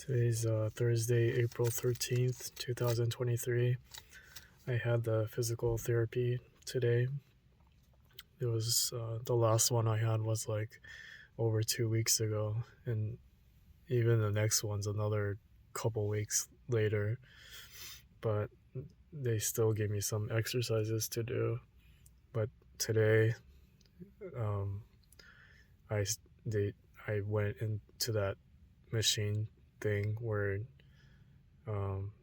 Today's Thursday, April 13th, 2023. I had the physical therapy today. It was the last one I had was like over 2 weeks ago, and even the next one's another couple weeks later. But they still gave me some exercises to do. But today, um, I they I went into that machine thing where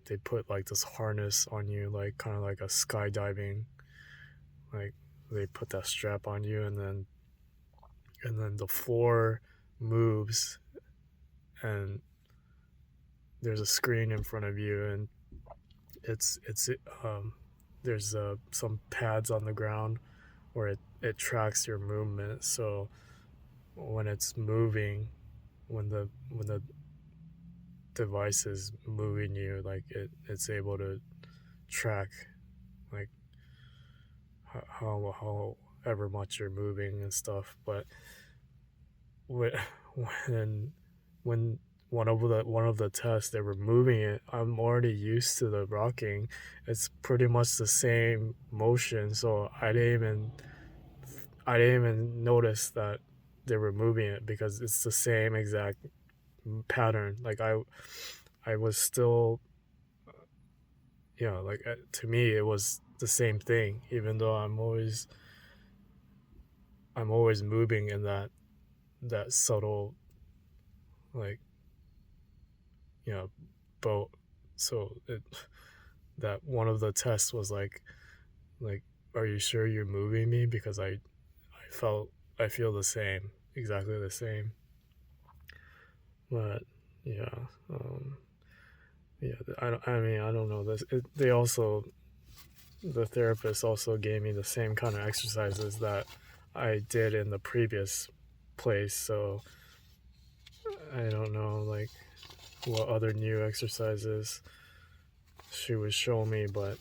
they put like this harness on you, like kind of like a skydiving, like they put that strap on you, and then the floor moves, and there's a screen in front of you, and it's there's some pads on the ground where it tracks your movement. So when it's moving, when the device is moving you, like it's able to track like however much you're moving and stuff. But when when one of the tests they were moving it, I'm already used to the rocking. It's pretty much the same motion, so I didn't even notice that they were moving it because it's the same exact pattern. Like I was still, like to me it was the same thing, even though I'm always moving in that subtle, like, boat. So that one of the tests was like, are you sure you're moving me? Because I feel the same, exactly the same. But yeah, yeah. I don't know this. The therapist also gave me the same kind of exercises that I did in the previous place. So I don't know like what other new exercises she would show me, but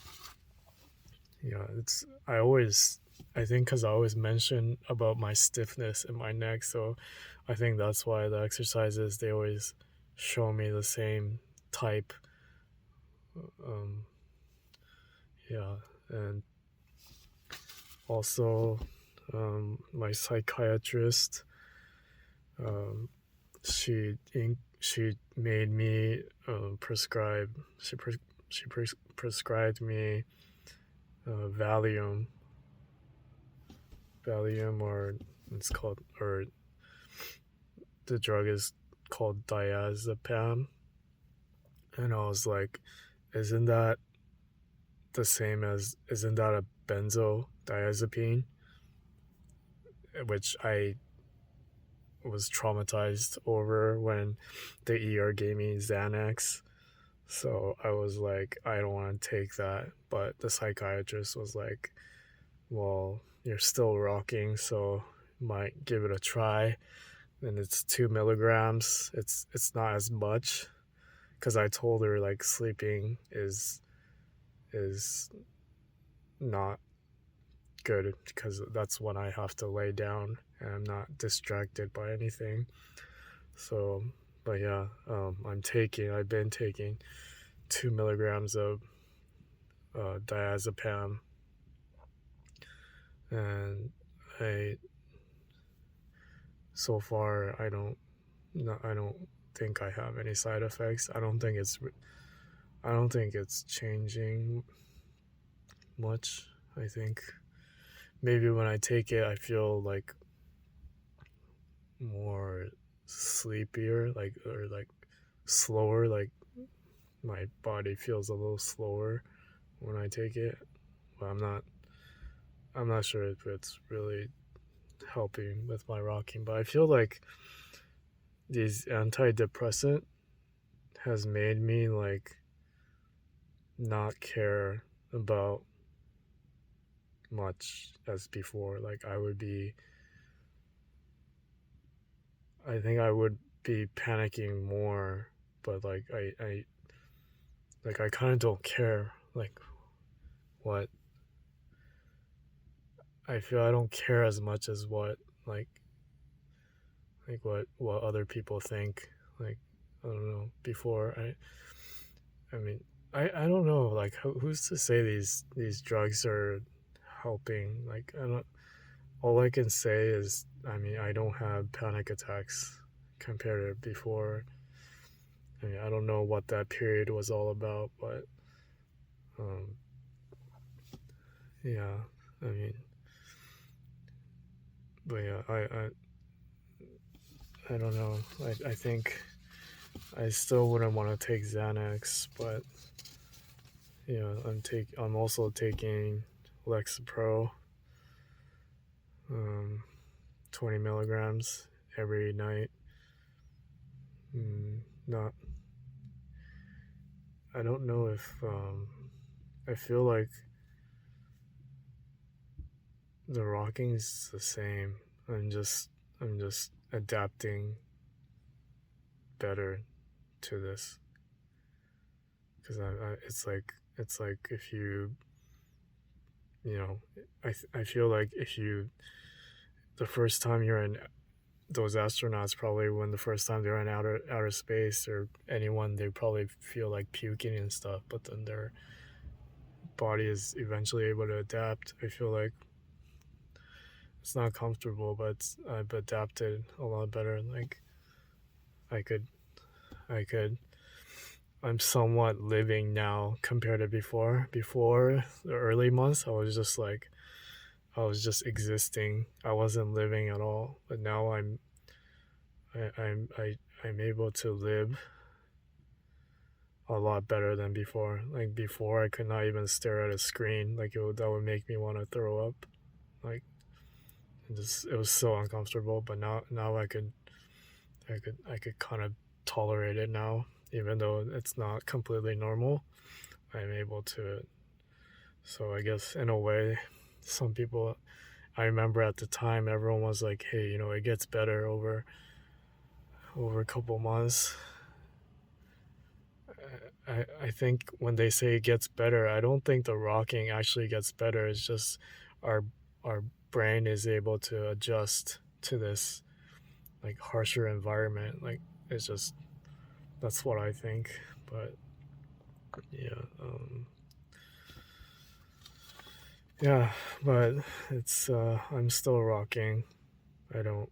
it's I think because I always mention about my stiffness in my neck, so I think that's why the exercises they always show me the same type. Um, yeah, and also my psychiatrist, um, she made me prescribe she prescribed me Valium, or it's called, or the drug is called diazepam. And I was like, isn't that isn't that a benzodiazepine? Which I was traumatized over when the ER gave me Xanax. So I was like, I don't want to take that. But the psychiatrist was like, well, you're still rocking, so might give it a try. And it's 2 milligrams. It's not as much, because I told her like sleeping is not good, because that's when I have to lay down and I'm not distracted by anything. So, but yeah, I've been taking 2 milligrams of diazepam, and I so far I don't think I have any side effects. I don't think it's changing much. I think maybe when I take it, I feel like more sleepier, like, or like slower. Like my body feels a little slower when I take it. But I'm not sure if it's really helping with my rocking. But I feel like these antidepressant has made me like not care about much as before. Like I think I would be panicking more, but like I kind of don't care like what I feel. I don't care as much as like what other people think. Like I don't know. Before I mean, I don't know. Like, who's to say these drugs are helping? Like, I don't. All I can say is, I mean, I don't have panic attacks compared to before. I mean, I don't know what that period was all about, but um, yeah. I mean, but yeah, I don't know. I think I still wouldn't want to take Xanax, but I'm also taking Lexapro, um, 20 milligrams every night. Not I don't know if I feel like the rocking's the same. I'm just adapting better to this because it's like if you know I feel like if you the first time you're in those astronauts probably when the first time they're in outer space or anyone they probably feel like puking and stuff, but then their body is eventually able to adapt. I feel like it's not comfortable, but I've adapted a lot better. Like I could I could I'm somewhat living now compared to before. Before the early months I was just existing. I wasn't living at all. But now I'm able to live a lot better than before. Like before, I could not even stare at a screen. Like that would make me want to throw up. Like it was so uncomfortable. But now I could kind of tolerate it now, even though it's not completely normal. I'm able to. So I guess in a way, some people. I remember at the time, everyone was like, "Hey, it gets better over a couple months." I think when they say it gets better, I don't think the rocking actually gets better. It's just our our brain is able to adjust to this like harsher environment. Like it's just that's what I think. But yeah, yeah. But it's I'm still rocking. I don't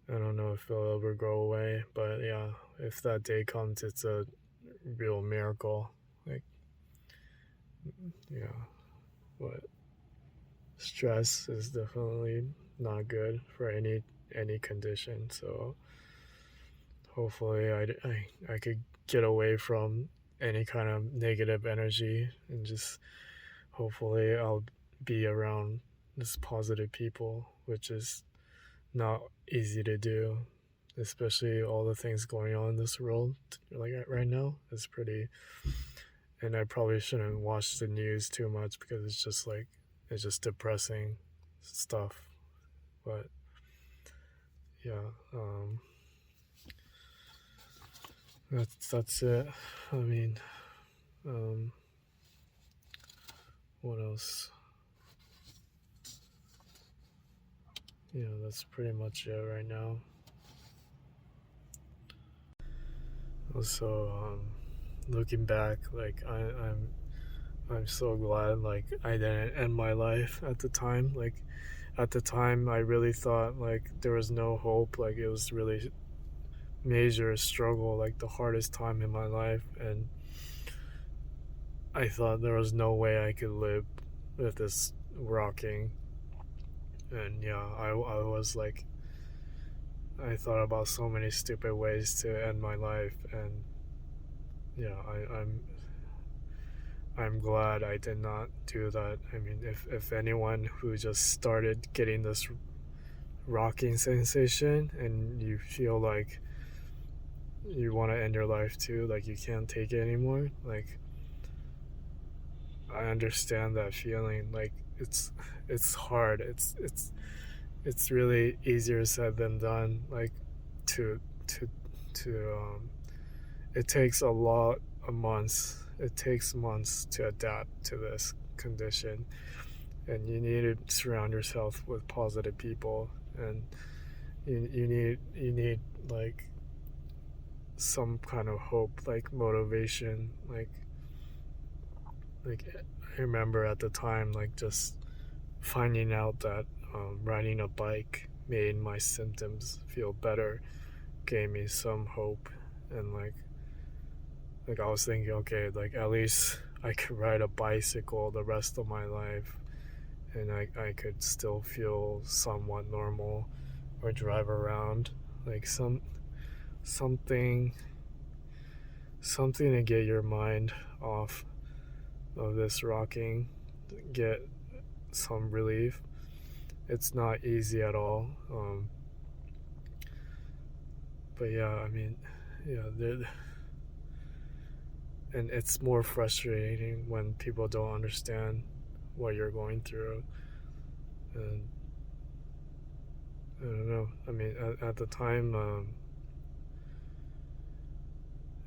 I don't know if it'll ever go away. But yeah, if that day comes, it's a real miracle. Like yeah, but stress is definitely not good for any condition. So hopefully I could get away from any kind of negative energy and just hopefully I'll be around just positive people, which is not easy to do, especially all the things going on in this world like right now. It's pretty, and I probably shouldn't watch the news too much because it's just depressing stuff. But yeah, that's it. I mean, um, what else? Yeah, that's pretty much it right now. Also, looking back, like I'm so glad like I didn't end my life at the time. Like at the time, I really thought like there was no hope. Like it was really major struggle, like the hardest time in my life, and I thought there was no way I could live with this rocking. And yeah, I was like, I thought about so many stupid ways to end my life, and yeah, I'm glad I did not do that. I mean, if anyone who just started getting this rocking sensation and you feel like you want to end your life too, like you can't take it anymore, like I understand that feeling. Like it's hard. It's really easier said than done. Like to to to it takes a lot of months. It takes months to adapt to this condition, and you need to surround yourself with positive people, and you need like some kind of hope, like motivation, like I remember at the time, like just finding out that riding a bike made my symptoms feel better gave me some hope. And like I was thinking, okay, like at least I could ride a bicycle the rest of my life, and I could still feel somewhat normal, or drive around, like something something to get your mind off of this rocking, get some relief. It's not easy at all. But yeah, I mean, yeah, and it's more frustrating when people don't understand what you're going through. And I don't know. I mean, at the time,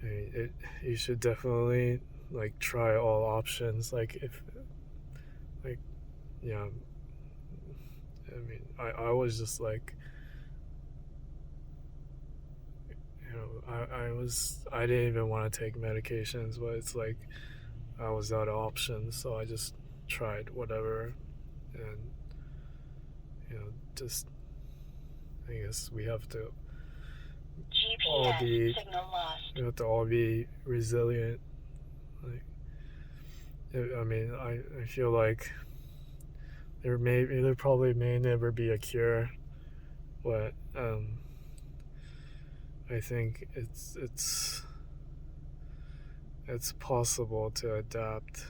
I mean, you should definitely like try all options. Like if like yeah, I mean, I was just like, I didn't even want to take medications, but it's like I was out of options, so I just tried whatever. And just I guess we have to all GPS be signal lost. we have to all be resilient. Like I mean, I feel like there probably may never be a cure, but I think it's possible to adapt.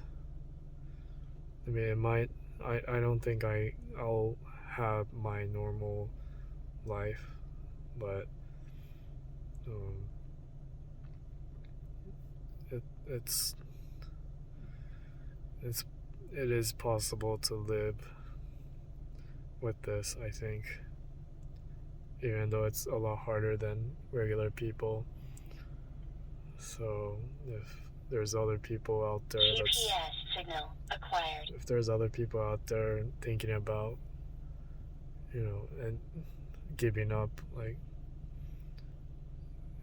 I mean, it might. I don't think I'll have my normal life, but um, it it's it's it is possible to live with this. I think, even though it's a lot harder than regular people. So if there's other people out there GPS signal acquired. if there's other people out there thinking about, and giving up, like,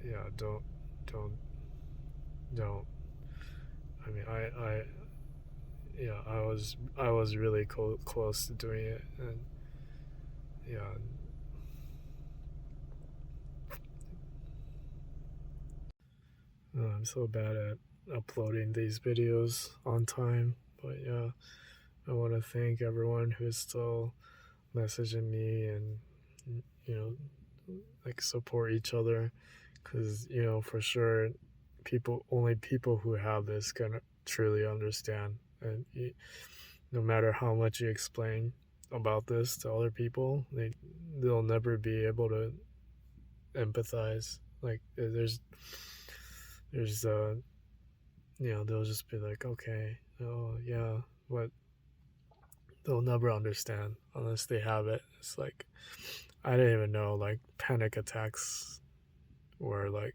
yeah, don't don't. I mean, yeah, I was really close to doing it, and yeah, I'm so bad at uploading these videos on time. But yeah, I want to thank everyone who's still messaging me, and you like support each other, because for sure people who have this can truly understand. And no matter how much you explain about this to other people, they'll never be able to empathize. Like there's they'll just be like, okay, oh yeah, but they'll never understand unless they have it. It's like I didn't even know like panic attacks were like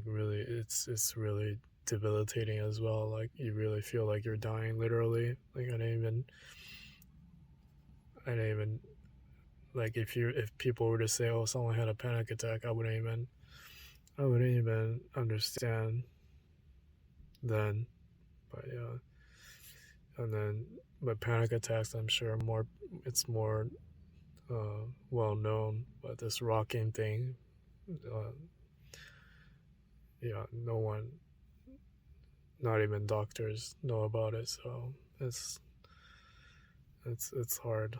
really, it's really debilitating as well. Like you really feel like you're dying literally. Like I didn't even like if people were to say, oh, someone had a panic attack, I wouldn't even understand then. But yeah, and then but panic attacks, I'm sure it's more well known. But this rocking thing, uh, yeah, no one, not even doctors know about it. So it's hard.